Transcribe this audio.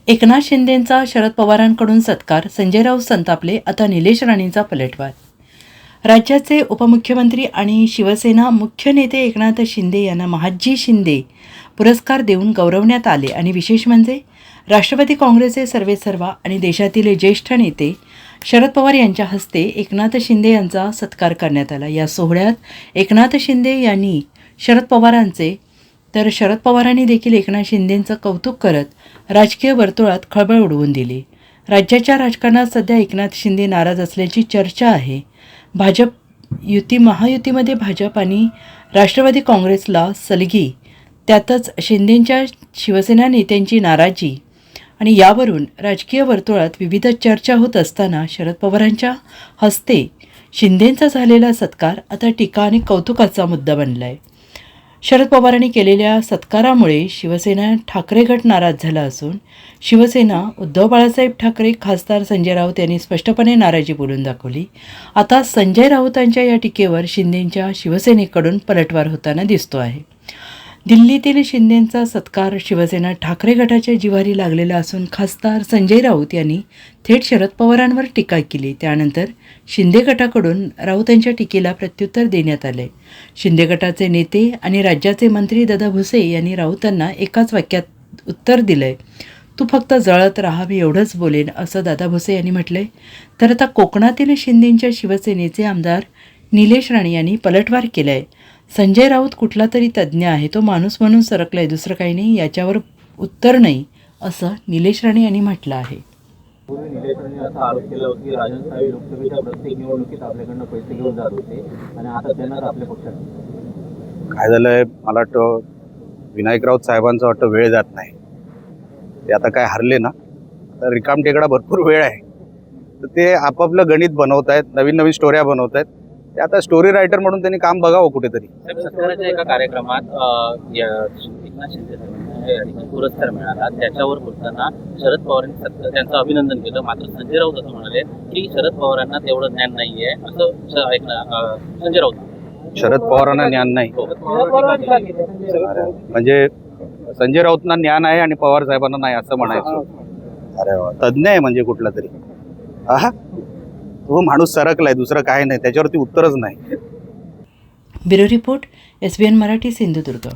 एकनाथ शिंदेंचा शरद पवारांकडून सत्कार, संजय राऊत संतापले, आता निलेश राणेंचा पलटवार. राज्याचे उपमुख्यमंत्री आणि शिवसेना मुख्य नेते एकनाथ शिंदे यांना महादजी शिंदे पुरस्कार देऊन गौरवण्यात आले आणि विशेष म्हणजे राष्ट्रवादी काँग्रेसचे सर्वेसर्वा आणि देशातील ज्येष्ठ नेते शरद पवार यांच्या हस्ते एकनाथ शिंदे यांचा सत्कार करण्यात आला. या सोहळ्यात एकनाथ शिंदे यांनी शरद पवारांचे तर शरद पवारांनी देखील एकनाथ शिंदेंचं कौतुक करत राजकीय वर्तुळात खळबळ उडवून दिली. राज्याच्या राजकारणात सध्या एकनाथ शिंदे नाराज असल्याची चर्चा आहे. महायुतीमध्ये भाजप आणि राष्ट्रवादी काँग्रेसला सलगी, त्यातच शिंदेंच्या शिवसेना नेत्यांची नाराजी आणि यावरून राजकीय वर्तुळात विविध चर्चा होत असताना शरद पवारांच्या हस्ते शिंदेंचा झालेला सत्कार आता टीका आणि कौतुकाचा मुद्दा बनला आहे. शरद पवारांनी केलेल्या सत्कारामुळे शिवसेना ठाकरे गट नाराज झाला असून शिवसेना उद्धव बाळासाहेब ठाकरे, खासदार संजय राऊत यांनी स्पष्टपणे नाराजी बोलून दाखवली. आता संजय राऊतांच्या या टीकेवर शिंदेंच्या शिवसेनेकडून पलटवार होताना दिसतो आहे. दिल्लीतील शिंदेंचा सत्कार शिवसेना ठाकरे गटाच्या जिव्हारी लागलेला असून खासदार संजय राऊत यांनी थेट शरद पवारांवर टीका केली. त्यानंतर शिंदे गटाकडून राऊतांच्या टीकेला प्रत्युत्तर देण्यात आले. शिंदे गटाचे नेते आणि राज्याचे मंत्री दादा भुसे यांनी राऊतांना एकाच वाक्यात उत्तर दिलंय, तू फक्त जळत राहा, मी एवढंच बोलेन, असं दादा भुसे यांनी म्हटलंय. तर आता कोकणातील शिंदेंच्या शिवसेनेचे आमदार निलेश राणे यांनी पलटवार केलाय. संजय राऊत कुठला तरी तज्ज्ञ आहे, तो माणूस म्हणून सरकलाय, दुसरं काही नाही, याच्यावर उत्तर नाही, असं निलेश राणे यांनी म्हटलं आहे. निलेश राणे असा आरोप केला होता की राजस्थानी लोकसभेच्या प्रत्येक निवडणुकीत आपल्याकडनं पैसे घेऊन जात होते आणि आता त्यांनाच आपल्या पक्षात काय झालंय, मला वाटतं विनायक राऊत साहेबांचं वाटतं वेळ जात नाही. ते आता काय हरले ना, तर रिकामटेकडा भरपूर वेळ आहे, तर ते आपापलं गणित बनवत आहेत, नवीन नवीन स्टोऱ्या बनवत आहेत. ते आता स्टोरी रायटर म्हणून त्यांनी काम बघावं कुठेतरी. सत्काराच्या एका कार्यक्रमात एकनाथ शिंदे पुरस्कार मिळाला, त्याच्यावर बोलताना शरद पवारांनी त्यांचं अभिनंदन केलं. मात्र संजय राऊत असं म्हणाले की शरद पवारांना तेवढं ज्ञान नाहीये, असं संजय राऊत. शरद पवारांना ज्ञान नाही म्हणजे संजय राऊतना ज्ञान आहे आणि पवार साहेबांना नाही असं म्हणायचं? अरे वा, तज्ज्ञ आहे म्हणजे कुठला तरी. आहा, तो माणूस सरकलाय, दुसरं काय नाही, त्याच्यावरती उत्तरच नाही. Bureau report, SBN Marathi, Sindhudurg.